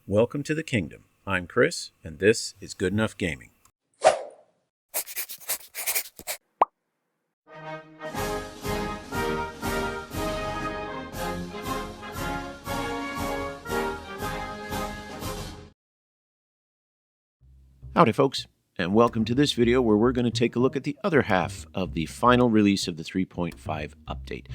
Welcome to the kingdom. I'm Chris, and this is Good Enough Gaming. Howdy folks, and welcome to this video where we're going to take a look at the other half of the final release of the 3.5 update.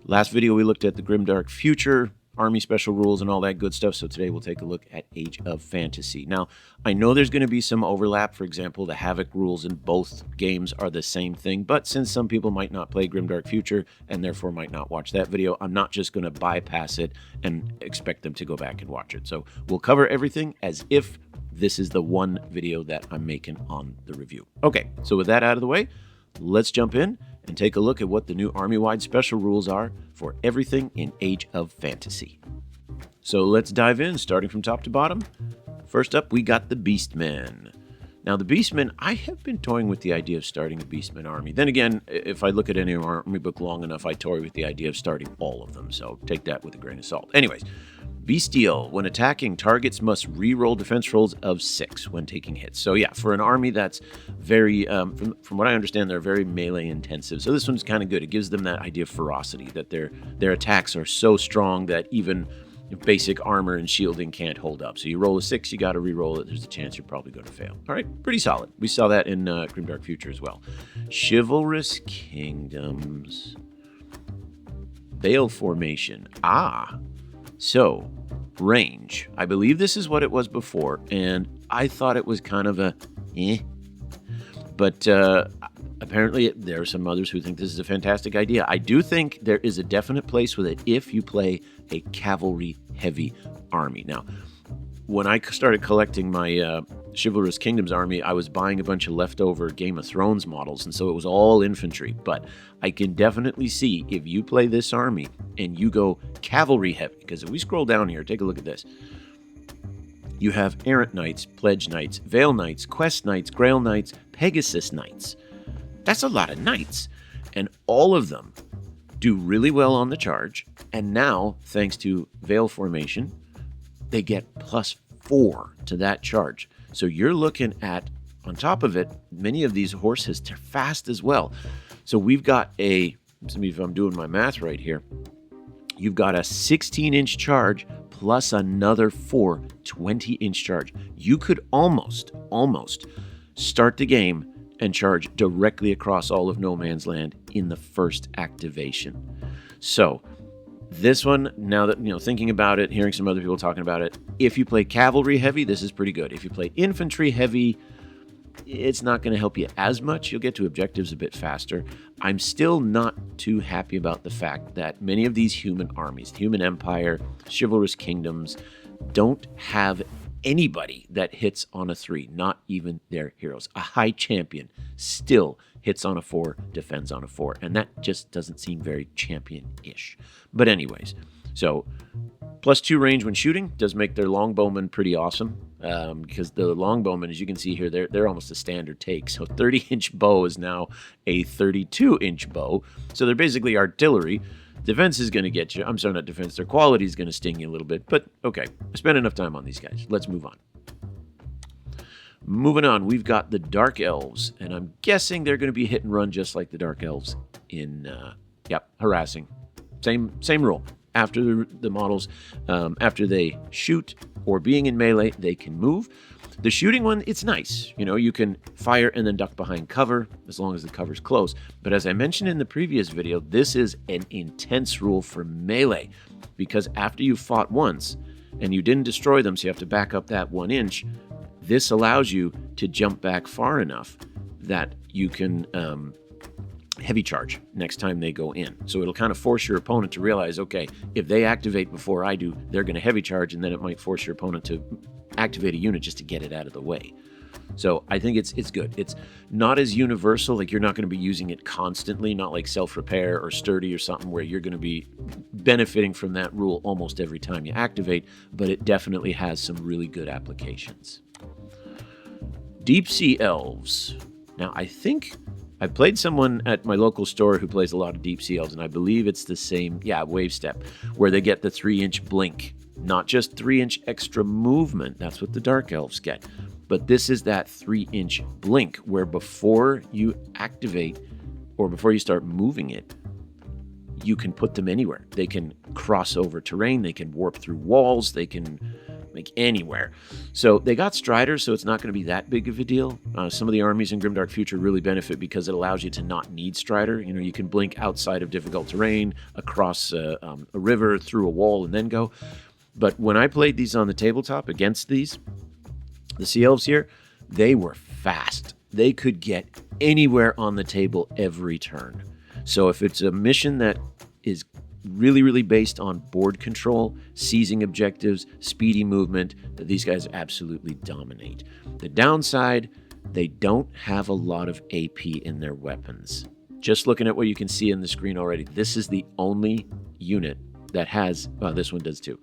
Last video we looked at the Grimdark Future, army special rules, and all that good stuff, so today we'll take a look at Age of Fantasy. Now, I know there's going to be some overlap. For example, the Havoc rules in both games are the same thing, but since some people might not play Grimdark Future and therefore might not watch that video, I'm not just going to bypass it and expect them to go back and watch it. So we'll cover everything as if this is the one video that I'm making on the review. Okay, so with that out of the way, let's jump in and take a look at what the new army-wide special rules are for everything in Age of Fantasy. So let's dive in, starting from top to bottom. First up, we got the Beastmen. Now, the Beastmen, I have been toying with the idea of starting a Beastmen army. Then again, if I look at any army book long enough, I toy with the idea of starting all of them, so take that with a grain of salt. Anyways, Bestial. When attacking, targets must re-roll defense rolls of 6 when taking hits. So yeah, for an army that's very, from what I understand, they're very melee intensive. So this one's kind of good. It gives them that idea of ferocity, that their attacks are so strong that even basic armor and shielding can't hold up. So you roll a 6, you got to re-roll it. There's a chance you're probably going to fail. All right, pretty solid. We saw that in Grimdark Future as well. Chivalrous Kingdoms. Veil Formation. So, range. I believe this is what it was before, and I thought it was kind of a But apparently there are some others who think this is a fantastic idea. I do think there is a definite place with it if you play a cavalry-heavy army. Now, when I started collecting my Chivalrous Kingdoms army, I was buying a bunch of leftover Game of Thrones models, and so it was all infantry. But I can definitely see if you play this army and you go cavalry heavy, because if we scroll down here, take a look at this. You have Errant Knights, Pledge Knights, Veil Knights, Quest Knights, Grail Knights, Pegasus Knights. That's a lot of knights, and all of them do really well on the charge. And now, thanks to Veil Formation, they get +4 to that charge. So you're looking at, on top of it, many of these horses, they're fast as well. So we've got if I'm doing my math right here, you've got a 16-inch charge plus another 4 20-inch charge. You could almost start the game and charge directly across all of No Man's Land in the first activation. So this one, now that, thinking about it, hearing some other people talking about it, if you play cavalry heavy, this is pretty good. If you play infantry heavy, it's not going to help you as much. You'll get to objectives a bit faster. I'm still not too happy about the fact that many of these human armies, the Human Empire, Chivalrous Kingdoms, don't have anybody that hits on a 3, not even their heroes. A high champion still hits on a 4, defends on a 4, and that just doesn't seem very champion-ish. But anyways, so +2 range when shooting does make their longbowmen pretty awesome, because the longbowmen, as you can see here, they're almost a standard take. So 30-inch bow is now a 32-inch bow. So they're basically artillery. Defense is going to get you. I'm sorry, not defense. Their quality is going to sting you a little bit. But okay, I spent enough time on these guys. Let's move on. Moving on, we've got the Dark Elves. And I'm guessing they're going to be hit and run just like the Dark Elves in, harassing. Same rule. After the models, after they shoot or being in melee, they can move. The shooting one, it's nice. You can fire and then duck behind cover as long as the cover's close. But as I mentioned in the previous video, this is an intense rule for melee, because after you've fought once and you didn't destroy them, so you have to back up that 1 inch, this allows you to jump back far enough that you can heavy charge next time they go in. So it'll kind of force your opponent to realize, okay, if they activate before I do, they're going to heavy charge, and then it might force your opponent to activate a unit just to get it out of the way. So I think it's good. It's not as universal, like you're not going to be using it constantly, not like self-repair or sturdy or something where you're going to be benefiting from that rule almost every time you activate, but it definitely has some really good applications. Deep Sea Elves. Now, I think I played someone at my local store who plays a lot of Deep Sea Elves, and I believe it's the same, Wave Step, where they get the 3-inch blink Not just 3-inch extra movement. That's what the Dark Elves get. But this is that 3-inch blink where before you activate or before you start moving it, you can put them anywhere. They can cross over terrain. They can warp through walls. They can make anywhere. So they got Striders, so it's not going to be that big of a deal. Some of the armies in Grimdark Future really benefit because it allows you to not need Strider. You know, you can blink outside of difficult terrain, across a river, through a wall, and then go. But when I played these on the tabletop against these, the Sea Elves here, they were fast. They could get anywhere on the table every turn. So if it's a mission that is really, really based on board control, seizing objectives, speedy movement, these guys absolutely dominate. The downside, they don't have a lot of AP in their weapons. Just looking at what you can see on the screen already, this is the only unit that has, well, this one does too,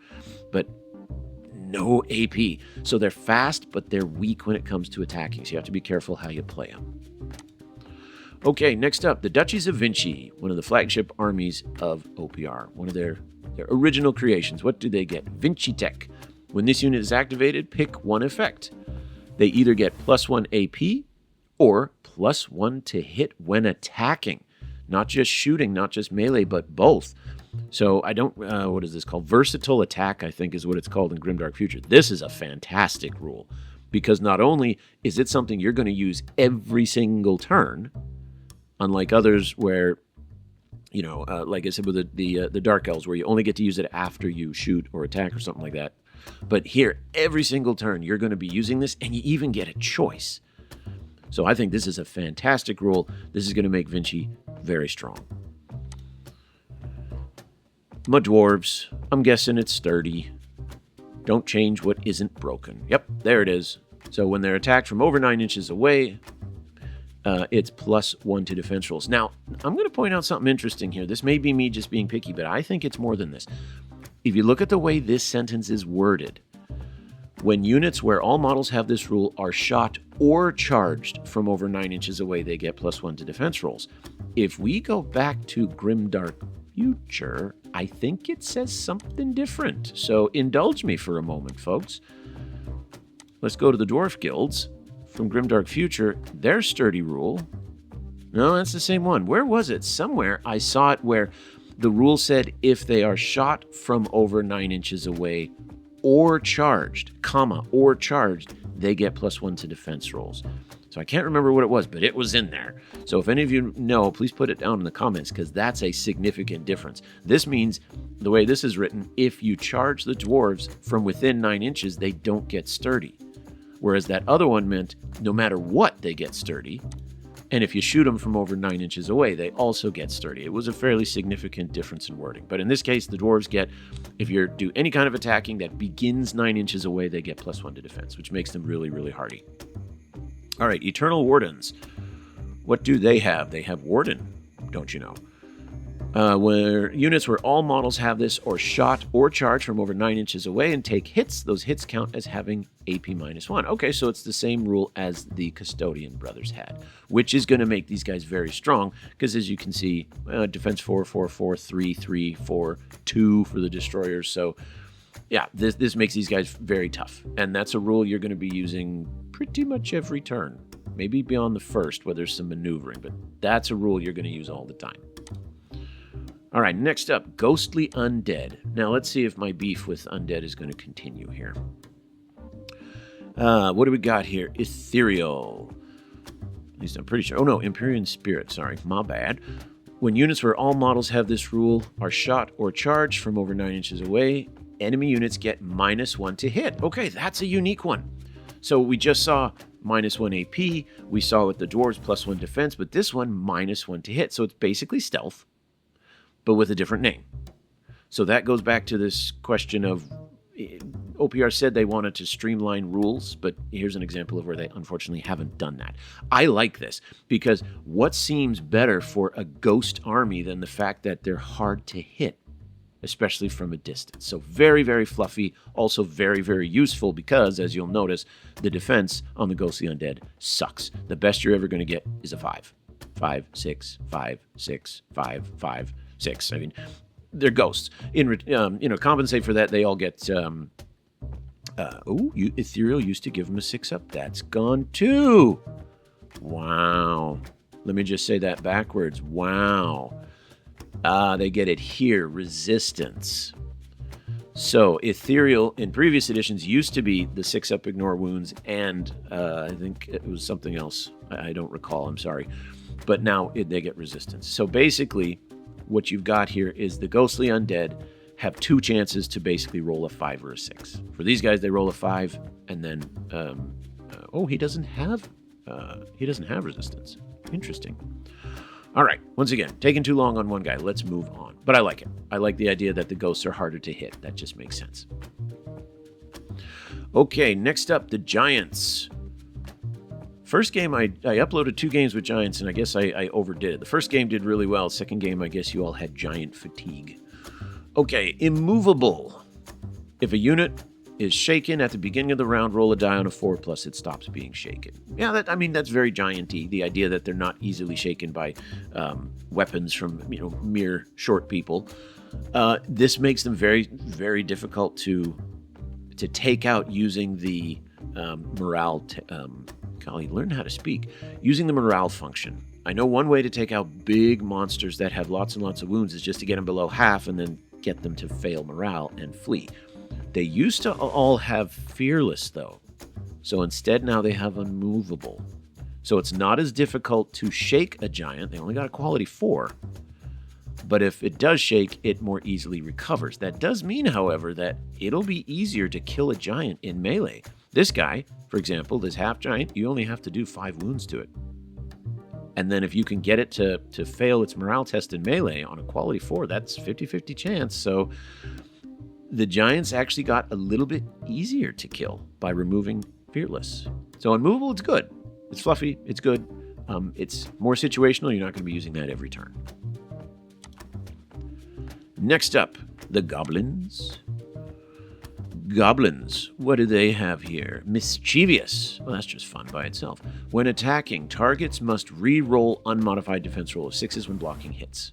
but no AP. So they're fast, but they're weak when it comes to attacking. So you have to be careful how you play them. Okay, next up, the Duchies of Vinci, one of the flagship armies of OPR, one of their original creations. What do they get? Vinci Tech. When this unit is activated, pick one effect. They either get +1 AP or +1 to hit when attacking. Not just shooting, not just melee, but both. So I don't, what is this called? Versatile Attack, I think is what it's called in Grimdark Future. This is a fantastic rule because not only is it something you're going to use every single turn, unlike others where, you know, like I said with the Dark Elves, where you only get to use it after you shoot or attack or something like that. But here, every single turn, you're going to be using this, and you even get a choice. So I think this is a fantastic rule. This is going to make Vinci very strong. My Dwarves, I'm guessing it's sturdy. Don't change what isn't broken. Yep, there it is. So when they're attacked from over 9 inches away, it's +1 to defense rolls. Now, I'm going to point out something interesting here. This may be me just being picky, but I think it's more than this. If you look at the way this sentence is worded, when units where all models have this rule are shot or charged from over 9 inches away, they get +1 to defense rolls. If we go back to Grimdark Future, I think it says something different. So indulge me for a moment, folks. Let's go to the Dwarf Guilds. From Grimdark Future, their sturdy rule. No, that's the same one. Where was it? Somewhere I saw it where the rule said if they are shot from over 9 inches away or charged, or charged, they get +1 to defense rolls. So I can't remember what it was, but it was in there. So if any of you know, please put it down in the comments because that's a significant difference. This means, the way this is written, if you charge the dwarves from within 9 inches, they don't get sturdy. Whereas that other one meant no matter what, they get sturdy. And if you shoot them from over 9 inches away, they also get sturdy. It was a fairly significant difference in wording. But in this case, the dwarves get, if you do any kind of attacking that begins 9 inches away, they get +1 to defense, which makes them really, really hardy. All right, Eternal Wardens. What do they have? They have Warden, don't you know? Where units where all models have this or shot or charged from over 9 inches away and take hits, those hits count as having AP -1. Okay, so it's the same rule as the Custodian brothers had, which is going to make these guys very strong because, as you can see, defense 4, 4, 4, 3, 3, 4, 2 for the destroyers. So yeah, this makes these guys very tough. And that's a rule you're going to be using pretty much every turn. Maybe beyond the first where there's some maneuvering, but that's a rule you're going to use all the time. All right, next up, Ghostly Undead. Now let's see if my beef with Undead is going to continue here. What do we got here? Ethereal. At least I'm pretty sure. Oh no, Empyrean Spirit. Sorry, my bad. When units where all models have this rule are shot or charged from over 9 inches away, enemy units get -1 to hit. Okay, that's a unique one. So we just saw -1 AP. We saw with the dwarves +1 defense, but this one -1 to hit. So it's basically stealth, but with a different name. So that goes back to this question of OPR said they wanted to streamline rules, but here's an example of where they unfortunately haven't done that. I like this because what seems better for a ghost army than the fact that they're hard to hit, especially from a distance. So very, very fluffy, also very, very useful because, as you'll notice, the defense on the Ghostly Undead sucks. The best you're ever going to get is a 5. 5, 6, 5, 6, 5, 5, 6. I mean, they're ghosts. Compensate for that, they all get... Ethereal used to give them a 6-up. That's gone too. Wow. Let me just say that backwards. Wow. They get it here. Resistance. So, Ethereal in previous editions used to be the 6-up ignore wounds, and I think it was something else. I don't recall. I'm sorry. But now they get resistance. So, basically, what you've got here is the ghostly undead have 2 chances to basically roll a 5 or a 6. For these guys, they roll a 5, and then he doesn't have resistance. Interesting. All right. Once again, taking too long on one guy. Let's move on. But I like it. I like the idea that the ghosts are harder to hit. That just makes sense. Okay. Next up, the giants. First game, I uploaded 2 games with giants, and I guess I overdid it. The first game did really well. Second game, I guess you all had giant fatigue. Okay, immovable. If a unit is shaken at the beginning of the round, roll a die on a 4 plus it stops being shaken. Yeah, that's very giant-y. The idea that they're not easily shaken by weapons from mere short people. This makes them very, very difficult to take out using the morale. Golly, learn how to speak. Using the morale function. I know one way to take out big monsters that have lots and lots of wounds is just to get them below half and then get them to fail morale and flee. They used to all have fearless, though. So instead, now they have unmovable. So it's not as difficult to shake a giant. They only got a quality 4. But if it does shake, it more easily recovers. That does mean, however, that it'll be easier to kill a giant in melee. This guy, for example, this half giant, you only have to do 5 wounds to it. And then if you can get it to fail its morale test in melee on a quality 4, that's 50-50 chance. So the giants actually got a little bit easier to kill by removing fearless. So unmovable, it's good. It's fluffy. It's good. It's more situational. You're not going to be using that every turn. Next up, the goblins. Goblins, what do they have here? Mischievous. Well, that's just fun by itself. When attacking, targets must re-roll unmodified defense roll of 6s when blocking hits.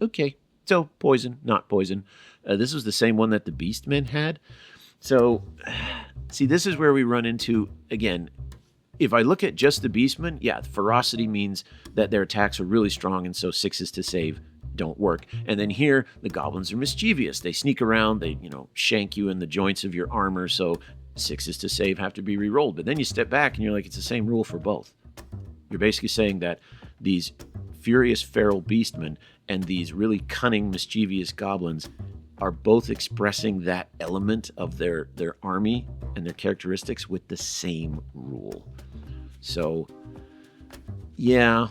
Okay, so poison, not poison. This was the same one that the Beastmen had. So, see, this is where we run into, again, if I look at just the Beastmen, yeah, ferocity means that their attacks are really strong, and so 6s to save don't work. And then here, the goblins are mischievous. They sneak around, they, shank you in the joints of your armor, so 6s to save have to be re-rolled. But then you step back and you're like, it's the same rule for both. You're basically saying that these furious feral beastmen and these really cunning, mischievous goblins are both expressing that element of their army and their characteristics with the same rule. So, yeah,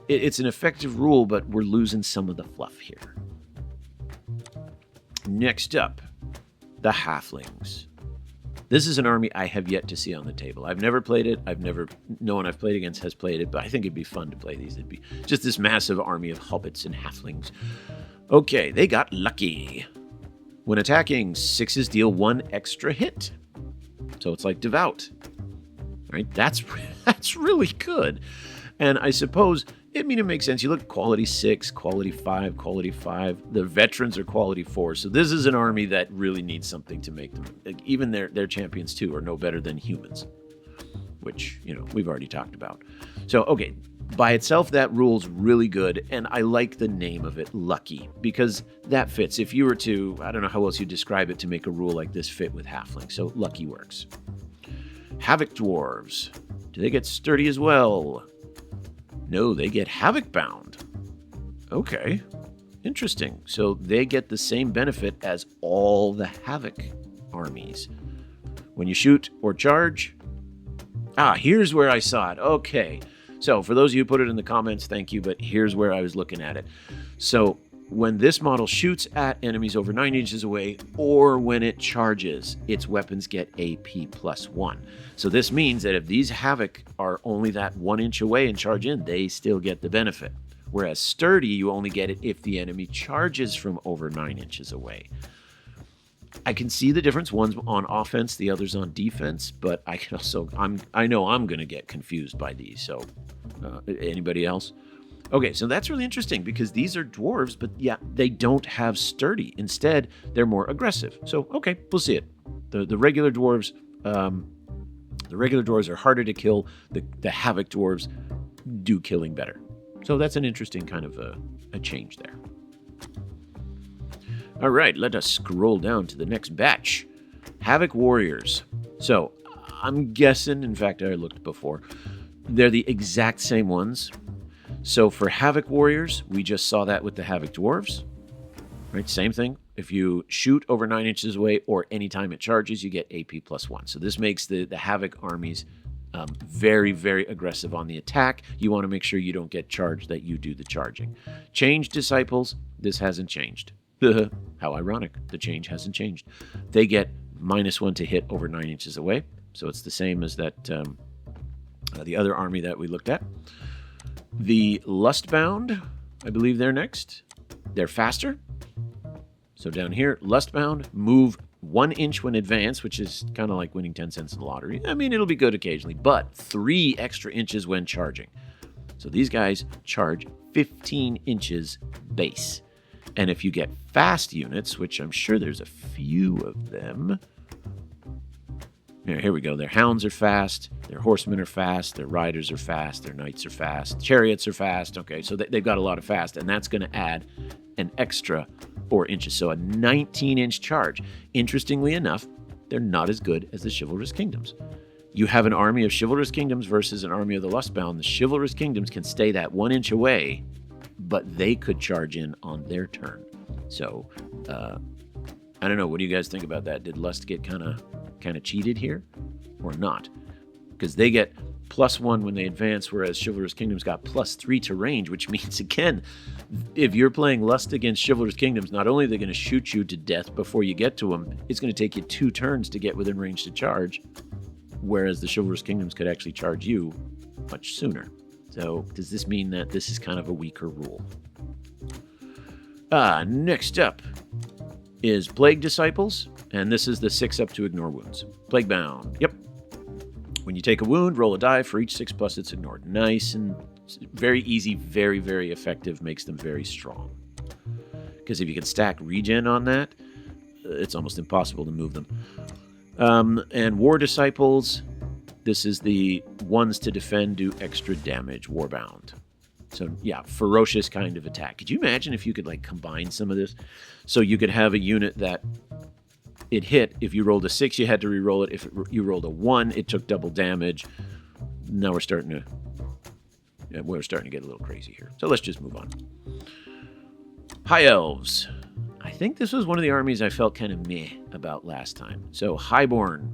it's an effective rule, but we're losing some of the fluff here. Next up, the halflings. This is an army I have yet to see on the table. I've never played it. No one I've played against has played it, but I think it'd be fun to play these. It'd be just this massive army of hobbits and halflings. Okay, they got lucky. When attacking, 6s deal 1 extra hit. So it's like devout. Right? That's really good. And I suppose, it makes sense. You look at quality 6, quality 5, quality 5. The veterans are quality 4. So this is an army that really needs something to make them. Even their champions, too, are no better than humans. Which, we've already talked about. So, okay, by itself, that rule's really good. And I like the name of it, Lucky, because that fits. If you were to, I don't know how else you'd describe it to make a rule like this fit with halfling. So Lucky works. Havoc dwarves. Do they get sturdy as well? No, they get Havoc bound. Okay, interesting. So they get the same benefit as all the Havoc armies. When you shoot or charge... here's where I saw it. Okay, so for those of you who put it in the comments, thank you, but here's where I was looking at it. So when this model shoots at enemies over 9 inches away, or when it charges, its weapons get AP +1. So this means that if these Havoc are only that 1 inch away and charge in, they still get the benefit. Whereas Sturdy, you only get it if the enemy charges from over 9 inches away. I can see the difference. One's on offense, the other's on defense, but I can also, I know I'm going to get confused by these. So anybody else? Okay, so that's really interesting because these are dwarves, but yeah, they don't have sturdy. Instead, they're more aggressive. So okay, we'll see it. The regular dwarves, are harder to kill. The Havoc dwarves do killing better. So that's an interesting kind of a change there. All right, let us scroll down to the next batch. Havoc warriors. So I'm guessing, in fact, I looked before, they're the exact same ones. So for Havoc warriors, we just saw that with the Havoc dwarves. Right, same thing. If you shoot over 9 inches away or anytime it charges, you get AP +1. So this makes the Havoc armies very, very aggressive on the attack. You want to make sure you don't get charged, that you do the charging. Change disciples, this hasn't changed. How ironic. The change hasn't changed. They get -1 to hit over 9 inches away. So it's the same as that the other army that we looked at. The Lustbound, I believe they're next. They're faster. So down here, Lustbound, move 1 inch when advanced, which is kind of like winning 10 cents in the lottery. I mean, it'll be good occasionally, but 3 extra inches when charging. So these guys charge 15 inches base. And if you get fast units, which I'm sure there's a few of them. Here we go. Their hounds are fast. Their horsemen are fast. Their riders are fast. Their knights are fast. Chariots are fast. Okay, so they've got a lot of fast, and that's going to add an extra 4 inches. So a 19-inch charge. Interestingly enough, they're not as good as the Chivalrous Kingdoms. You have an army of Chivalrous Kingdoms versus an army of the Lustbound. The Chivalrous Kingdoms can stay that 1 inch away, but they could charge in on their turn. So, I don't know. What do you guys think about that? Did Lust get kind of cheated here or not? Because they get +1 when they advance, whereas Chivalrous Kingdoms got +3 to range, which means, again, if you're playing Lust against Chivalrous Kingdoms, not only are they going to shoot you to death before you get to them, it's going to take you 2 turns to get within range to charge, whereas the Chivalrous Kingdoms could actually charge you much sooner. So does this mean that this is kind of a weaker rule? Next up is Plague Disciples, and this is the 6 up to ignore wounds. Plague Bound, yep. When you take a wound, roll a die. For each 6+ it's ignored. Nice and very easy, very, very effective, makes them very strong. Because if you can stack regen on that, it's almost impossible to move them. And War Disciples, this is the ones to defend, do extra damage, Warbound. So yeah, ferocious kind of attack. Could you imagine if you could combine some of this? So you could have a unit that it hit. If you rolled a 6, you had to re-roll it. If you rolled a 1, it took double damage. Now we're starting to get a little crazy here. So let's just move on. High Elves. I think this was one of the armies I felt kind of meh about last time. So Highborn,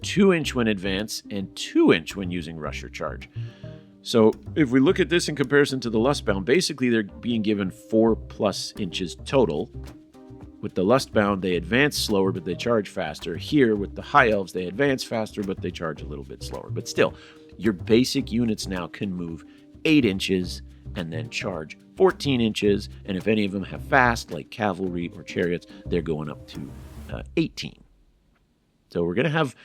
2 inch when advance and 2 inch when using rush or charge. So if we look at this in comparison to the Lustbound, basically they're being given 4+ inches total. With the Lustbound, they advance slower, but they charge faster. Here, with the High Elves, they advance faster, but they charge a little bit slower. But still, your basic units now can move 8 inches and then charge 14 inches. And if any of them have fast, like Cavalry or Chariots, they're going up to 18. So we're going to have,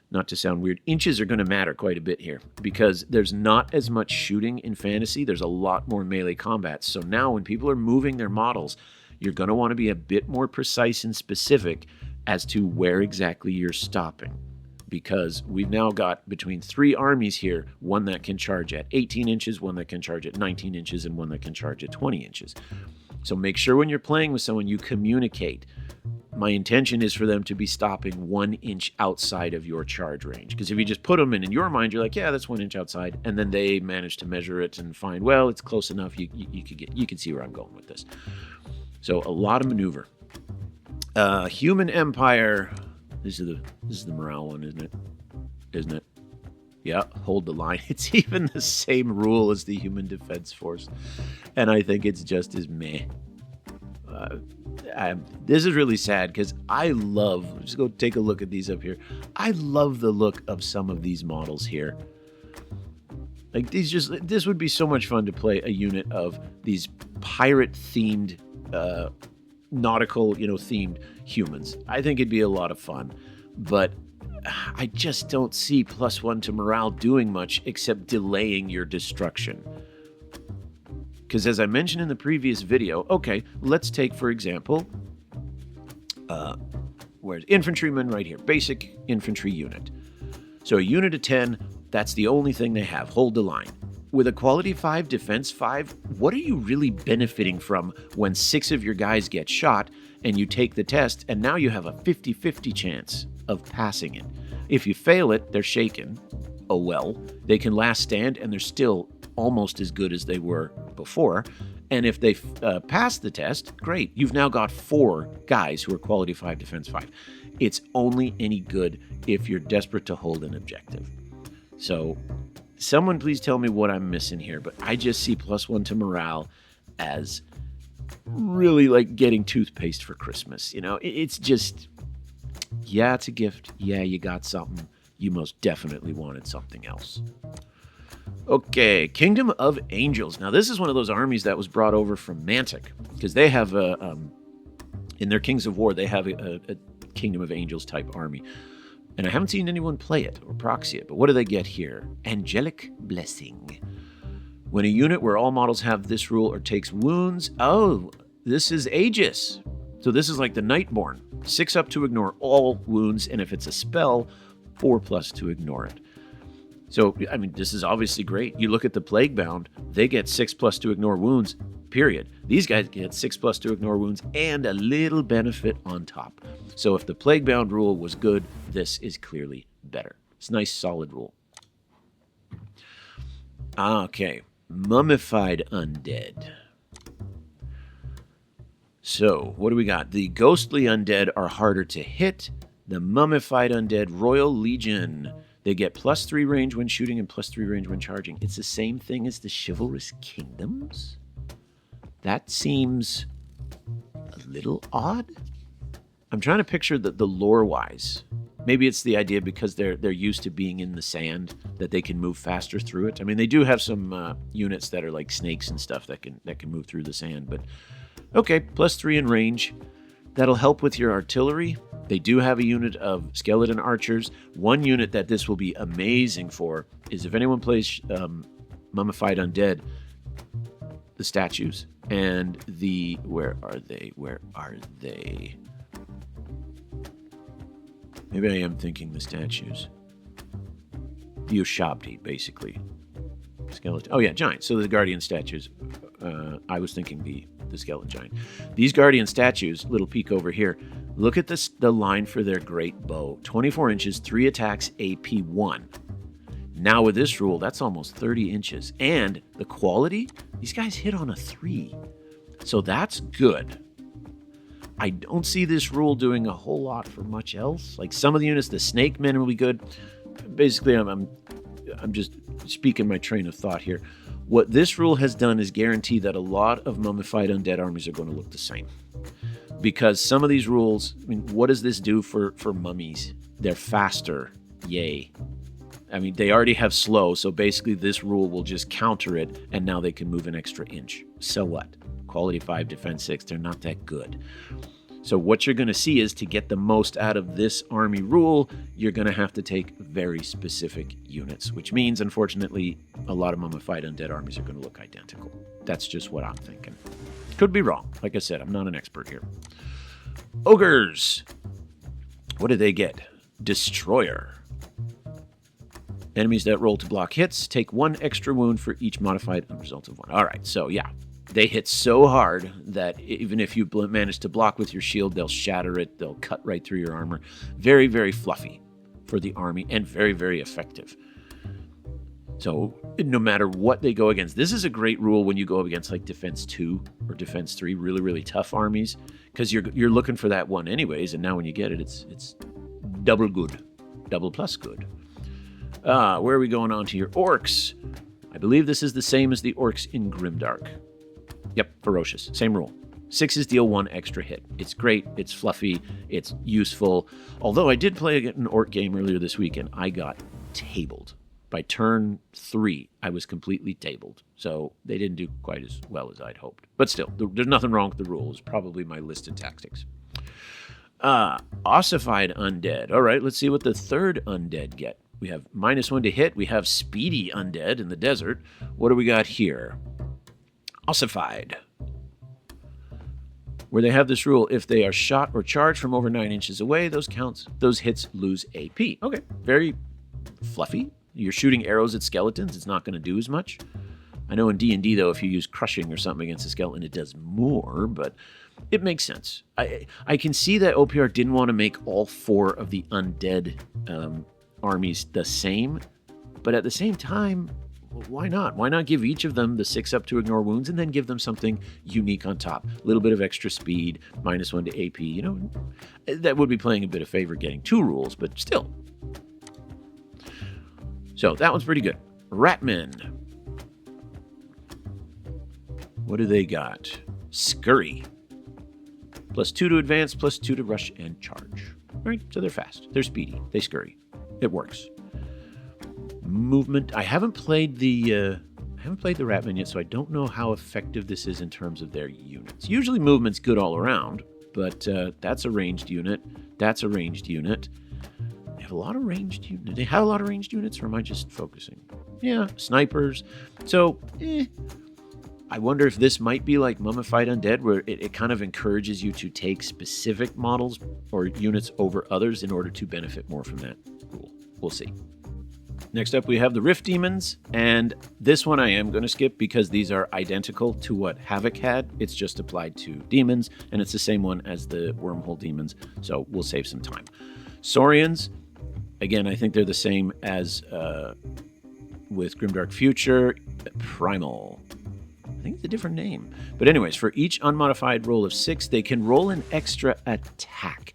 not to sound weird, inches are going to matter quite a bit here because there's not as much shooting in fantasy. There's a lot more melee combat. So now when people are moving their models, you're going to want to be a bit more precise and specific as to where exactly you're stopping. Because we've now got between 3 armies here, one that can charge at 18 inches, one that can charge at 19 inches, and one that can charge at 20 inches. So make sure when you're playing with someone, you communicate. My intention is for them to be stopping 1 inch outside of your charge range. Because if you just put them in your mind, you're like, yeah, that's 1 inch outside. And then they manage to measure it and find, well, it's close enough. You can see where I'm going with this. So a lot of maneuver. Human Empire. This is the morale one, isn't it? Isn't it? Yeah, hold the line. It's even the same rule as the Human Defense Force. And I think it's just as meh. This is really sad because just go take a look at these up here. I love the look of some of these models here. This would be so much fun to play a unit of these pirate-themed nautical, themed humans. I think it'd be a lot of fun, but I just don't see +1 to morale doing much except delaying your destruction. Because as I mentioned in the previous video, okay, let's take, for example, where's infantryman right here, basic infantry unit. So a unit of 10, that's the only thing they have, hold the line. With a quality 5, defense 5, what are you really benefiting from when 6 of your guys get shot and you take the test and now you have a 50-50 chance of passing it? If you fail it, they're shaken. Oh well, they can last stand and they're still almost as good as they were before. And if they pass the test, great. You've now got 4 guys who are quality 5, defense 5. It's only any good if you're desperate to hold an objective. So someone please tell me what I'm missing here, but I just see +1 to morale as really like getting toothpaste for Christmas. You know, it's just, yeah, it's a gift. Yeah, you got something. You most definitely wanted something else. Okay, Kingdom of Angels. Now, this is one of those armies that was brought over from Mantic, because they have in their Kings of War, they have a Kingdom of Angels type army. And I haven't seen anyone play it or proxy it, but what do they get here? Angelic Blessing. When a unit where all models have this rule or takes wounds, oh, this is Aegis. So this is like the Nightborn. 6 up to ignore all wounds, and if it's a spell, 4+ to ignore it. So, I mean, this is obviously great. You look at the Plaguebound, they get 6+ to ignore wounds, period. These guys get 6+ to ignore wounds and a little benefit on top. So if the Plaguebound rule was good, this is clearly better. It's a nice, solid rule. Okay, Mummified Undead. So, what do we got? The Ghostly Undead are harder to hit. The Mummified Undead, Royal Legion. They get +3 range when shooting and +3 range when charging. It's the same thing as the Chivalrous Kingdoms? That seems a little odd. I'm trying to picture the lore-wise. Maybe it's the idea because they're used to being in the sand that they can move faster through it. I mean, they do have some units that are like snakes and stuff that can move through the sand. But okay, +3 in range. That'll help with your artillery. They do have a unit of skeleton archers. One unit that this will be amazing for is if anyone plays Mummified Undead, the statues and the... Where are they? Where are they? Maybe I am thinking the statues. The Ushabti, basically. Skeleton. Oh yeah, giant. So the guardian statues. I was thinking the skeleton giant. These guardian statues, little peek over here. Look at this, the line for their great bow. 24 inches, 3 attacks, AP 1. Now with this rule, that's almost 30 inches. And the quality, these guys hit on a 3. So that's good. I don't see this rule doing a whole lot for much else. Like some of the units, the snake men will be good. Basically, I'm just speaking my train of thought here. What this rule has done is guarantee that a lot of Mummified Undead armies are going to look the same. Because some of these rules, I mean, what does this do for mummies? They're faster. Yay. I mean, they already have slow, so basically this rule will just counter it, and now they can move an extra inch. So what? Quality 5, defense 6, they're not that good. So what you're going to see is to get the most out of this army rule, you're going to have to take very specific units, which means, unfortunately, a lot of Mummified Undead armies are going to look identical. That's just what I'm thinking. Could be wrong. Like I said, I'm not an expert here. Ogres. What do they get? Destroyer. Enemies that roll to block hits take 1 extra wound for each modified result of 1. All right, so yeah. They hit so hard that even if you manage to block with your shield, they'll shatter it. They'll cut right through your armor. Very, very fluffy for the army and very, very effective. So no matter what they go against, this is a great rule when you go up against like Defense 2 or Defense 3, really, really tough armies, because you're looking for that one anyways, and now when you get it, it's double good, double plus good. Where are we going on to your Orcs? I believe this is the same as the Orcs in Grimdark. Yep, ferocious. Same rule. 6s deal 1 extra hit. It's great. It's fluffy. It's useful. Although I did play an Orc game earlier this week, and I got tabled. By turn 3, I was completely tabled. So they didn't do quite as well as I'd hoped. But still, there's nothing wrong with the rule. It's probably my listed tactics. Ossified Undead. All right, let's see what the third Undead get. We have -1 to hit. We have Speedy Undead in the desert. What do we got here? Ossified, where they have this rule: if they are shot or charged from over 9 inches away, those hits lose AP. Okay, very fluffy. You're shooting arrows at skeletons, it's not going to do as much. I know in D&D, though, if you use crushing or something against a skeleton, it does more, but it makes sense. I can see that OPR didn't want to make all 4 of the undead armies the same, but at the same time, why not? Why not give each of them the 6 up to ignore wounds and then give them something unique on top? A little bit of extra speed, -1 to AP, you know, that would be playing a bit of favor getting 2 rules, but still. So that one's pretty good. Ratmen. What do they got? Scurry. +2 to advance, +2 to rush and charge. Right? So they're fast. They're speedy. They scurry. It works. Movement. I haven't played the Ratmen yet, so I don't know how effective this is in terms of their units. Usually movement's good all around, but that's a ranged unit. That's a ranged unit. They have a lot of ranged units. Do they have a lot of ranged units, or am I just focusing? Yeah, snipers. So, I wonder if this might be like Mummified Undead, where it kind of encourages you to take specific models or units over others in order to benefit more from that rule. We'll see. Next up, we have the Rift Demons, and this one I am going to skip because these are identical to what Havoc had. It's just applied to demons, and it's the same one as the Wormhole Demons, so we'll save some time. Saurians, again, I think they're the same as with Grimdark Future. Primal. I think it's a different name. But anyways, for each unmodified roll of 6, they can roll an extra attack.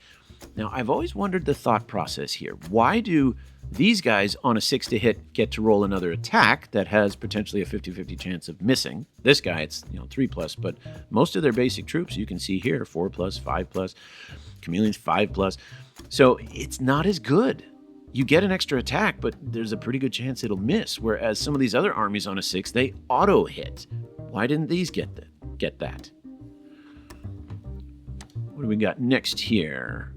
Now, I've always wondered the thought process here. Why do these guys on a 6 to hit get to roll another attack that has potentially a 50-50 chance of missing? This guy, it's 3+, but most of their basic troops, you can see here, 4+, 5+, chameleons 5+. So it's not as good. You get an extra attack, but there's a pretty good chance it'll miss, whereas some of these other armies on a 6, they auto-hit. Why didn't these get that? What do we got next here?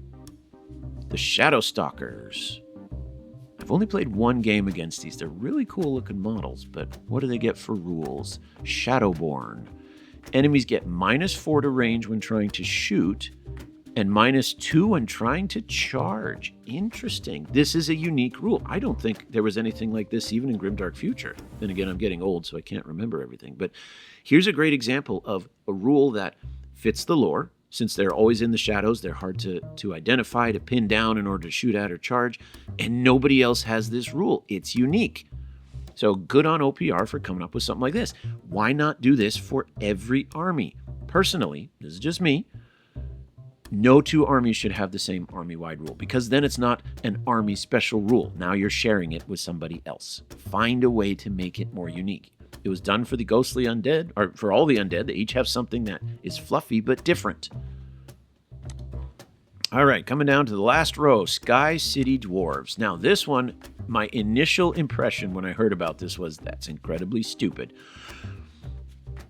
The Shadow Stalkers. I've only played one game against these. They're really cool looking models, but what do they get for rules? Shadowborn. Enemies get -4 to range when trying to shoot, and -2 when trying to charge. Interesting. This is a unique rule. I don't think there was anything like this even in Grimdark Future. Then again, I'm getting old, so I can't remember everything. But here's a great example of a rule that fits the lore. Since they're always in the shadows, they're hard to identify, to pin down in order to shoot at or charge, and nobody else has this rule. It's unique. So good on OPR for coming up with something like this. Why not do this for every army? Personally, this is just me, no 2 armies should have the same army-wide rule, because then it's not an army special rule. Now you're sharing it with somebody else. Find a way to make it more unique. It was done for the ghostly undead, or for all the undead. They each have something that is fluffy but different. All right, coming down to the last row, Sky City Dwarves. Now this one, my initial impression when I heard about this was that's incredibly stupid.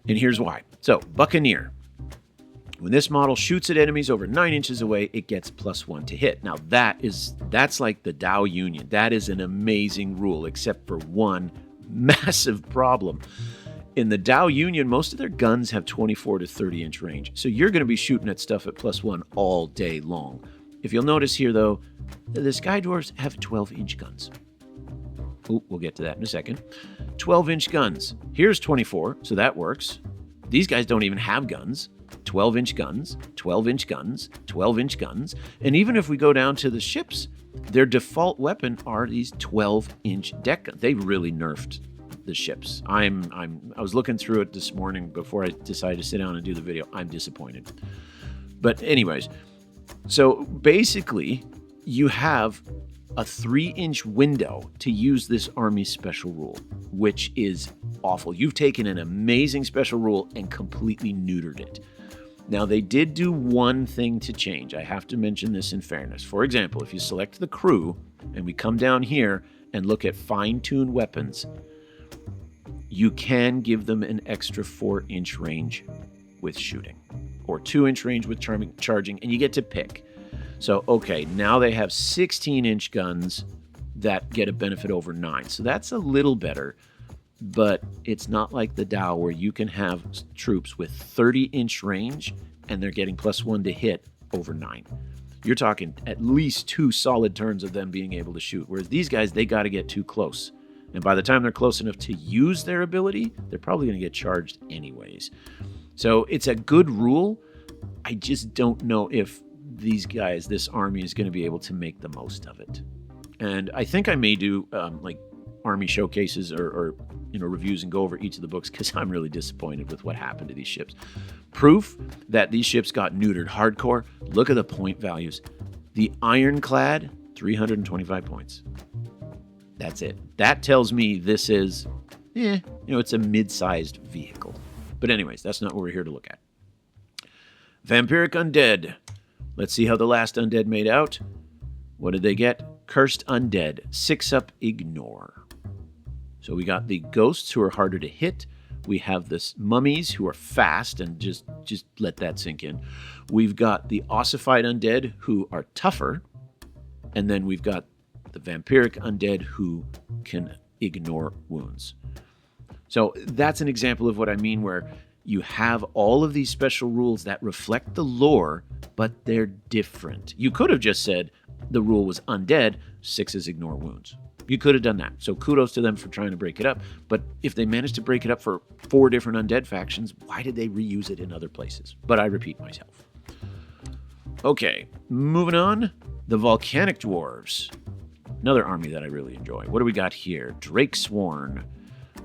And here's why. So, Buccaneer. When this model shoots at enemies over 9 inches away, it gets +1 to hit. Now that's like the Tao Union. That is an amazing rule, except for one massive problem. In the Tao Union, most of their guns have 24 to 30 inch range. So you're going to be shooting at stuff at +1 all day long. If you'll notice here, though, the Sky Dwarves have 12-inch guns. Ooh, we'll get to that in a second. 12-inch guns. Here's 24, so that works. These guys don't even have guns. 12-inch guns, 12-inch guns, 12-inch guns. And even if we go down to the ships, their default weapon are these 12-inch deck guns. They really nerfed the ships. I was looking through it this morning before I decided to sit down and do the video. I'm disappointed. But anyways, so basically you have a 3-inch window to use this army special rule, which is awful. You've taken an amazing special rule and completely neutered it. Now, they did do one thing to change. I have to mention this in fairness. For example, if you select the crew and we come down here and look at fine-tuned weapons, you can give them an extra 4-inch range with shooting or 2-inch range with charging, and you get to pick. So, okay, now they have 16-inch guns that get a benefit over 9. So that's a little better. but it's not like the Tao where you can have troops with 30-inch range and they're getting +1 to hit over 9. You're talking at least 2 solid turns of them being able to shoot, whereas these guys, they got to get too close. And by the time they're close enough to use their ability, they're probably going to get charged anyways. So it's a good rule. I just don't know if these guys, this army, is going to be able to make the most of it. And I think I may do like army showcases or reviews and go over each of the books, because I'm really disappointed with what happened to these ships. Proof that these ships got neutered hardcore. Look at the point values. The Ironclad, 325 points. That's it. That tells me this is, it's a mid-sized vehicle. But anyways, that's not what we're here to look at. Vampiric Undead. Let's see how the last Undead made out. What did they get? Cursed Undead. 6-up Ignore. So we got the ghosts who are harder to hit. We have the mummies who are fast, and just let that sink in. We've got the ossified undead who are tougher. And then we've got the vampiric undead who can ignore wounds. So that's an example of what I mean, where you have all of these special rules that reflect the lore, but they're different. You could have just said the rule was undead, 6s ignore wounds. You could have done that. So kudos to them for trying to break it up. But if they managed to break it up for 4 different undead factions, why did they reuse it in other places? But I repeat myself. Okay, moving on. The Volcanic Dwarves. Another army that I really enjoy. What do we got here? Drake Sworn.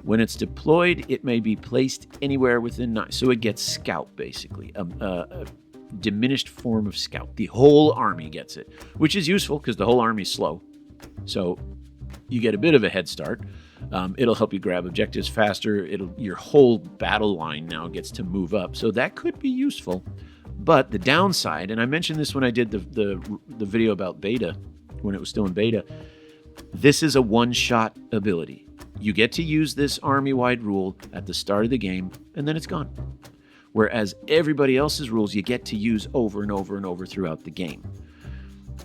When it's deployed, it may be placed anywhere within 9. So it gets Scout, basically. A diminished form of Scout. The whole army gets it, which is useful because the whole army's slow. So you get a bit of a head start. It'll help you grab objectives faster. Your whole battle line now gets to move up. So that could be useful. But the downside, and I mentioned this when I did the video about beta, when it was still in beta, this is a one-shot ability. You get to use this army-wide rule at the start of the game, and then it's gone. Whereas everybody else's rules you get to use over and over and over throughout the game.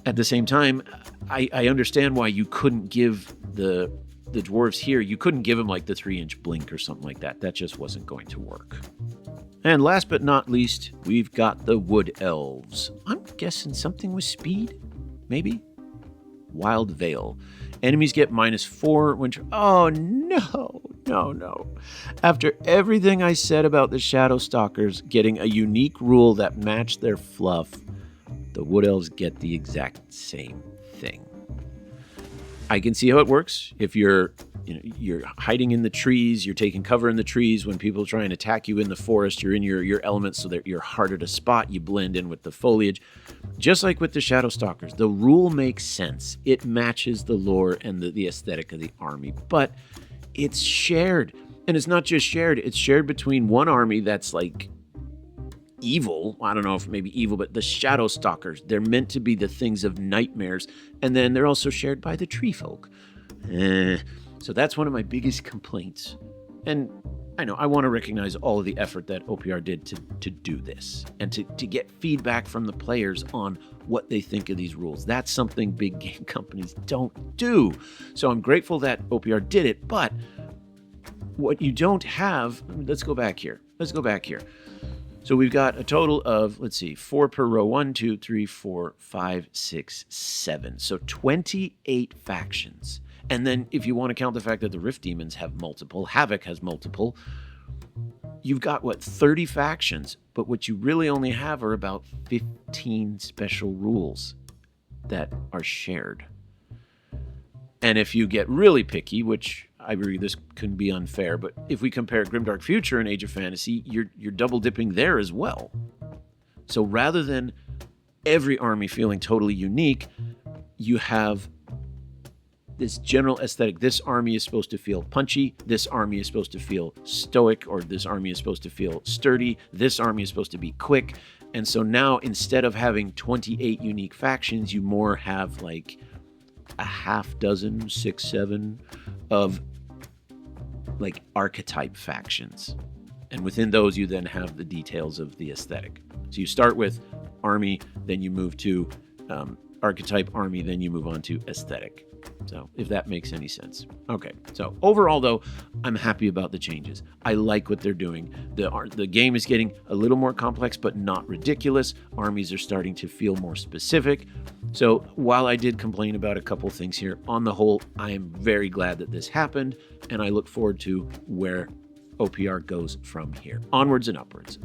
At the same time, I understand why you couldn't give the dwarves here, you couldn't give them like the 3-inch blink or something like that. That just wasn't going to work. And last but not least, we've got the wood elves. I'm guessing something with speed, maybe? Wild Veil. Enemies get -4 when... Oh, no. After everything I said about the Shadow Stalkers getting a unique rule that matched their fluff, the Wood Elves get the exact same thing. I can see how it works. If you're hiding in the trees, you're taking cover in the trees. When people try and attack you in the forest, you're in your element so that you're harder to spot. You blend in with the foliage. Just like with the Shadow Stalkers, the rule makes sense. It matches the lore and the aesthetic of the army, but it's shared. And it's not just shared, it's shared between one army that's like evil. I don't know if maybe evil, but the Shadow Stalkers, they're meant to be the things of nightmares. And then they're also shared by the tree folk. So that's one of my biggest complaints. And I know I want to recognize all of the effort that OPR did to do this and to get feedback from the players on what they think of these rules. That's something big game companies don't do. So I'm grateful that OPR did it, but what you don't have, let's go back here. So we've got a total of, 4 per row. 1, 2, 3, 4, 5, 6, 7. So 28 factions. And then if you want to count the fact that the Rift Demons have multiple, Havoc has multiple, you've got, 30 factions. But what you really only have are about 15 special rules that are shared. And if you get really picky, which I agree this can be unfair, but if we compare Grimdark Future and Age of Fantasy, you're double dipping there as well. So rather than every army feeling totally unique, you have this general aesthetic. This army is supposed to feel punchy. This army is supposed to feel stoic, or this army is supposed to feel sturdy. This army is supposed to be quick. And so now instead of having 28 unique factions, you more have like a half dozen, 6, 7 of like archetype factions. And within those, you then have the details of the aesthetic. So you start with army, then you move to archetype army, then you move on to aesthetic. So if that makes any sense. Okay, so overall though, I'm happy about the changes. I like what they're doing. The game is getting a little more complex, but not ridiculous. Armies are starting to feel more specific. So while I did complain about a couple things here, on the whole, I am very glad that this happened, and I look forward to where OPR goes from here, onwards and upwards.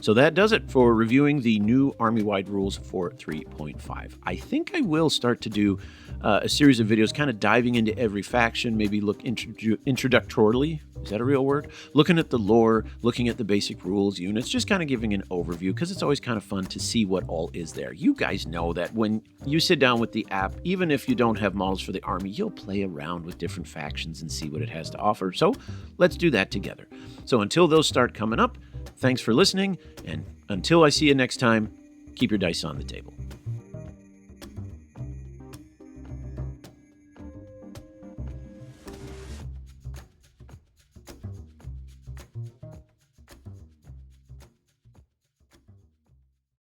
So that does it for reviewing the new army-wide rules for 3.5. I think I will start to do a series of videos kind of diving into every faction, maybe look introductorily, is that a real word? Looking at the lore, looking at the basic rules, units, just kind of giving an overview, because it's always kind of fun to see what all is there. You guys know that when you sit down with the app, even if you don't have models for the army, you'll play around with different factions and see what it has to offer. So let's do that together. So until those start coming up, thanks for listening, and until I see you next time, keep your dice on the table.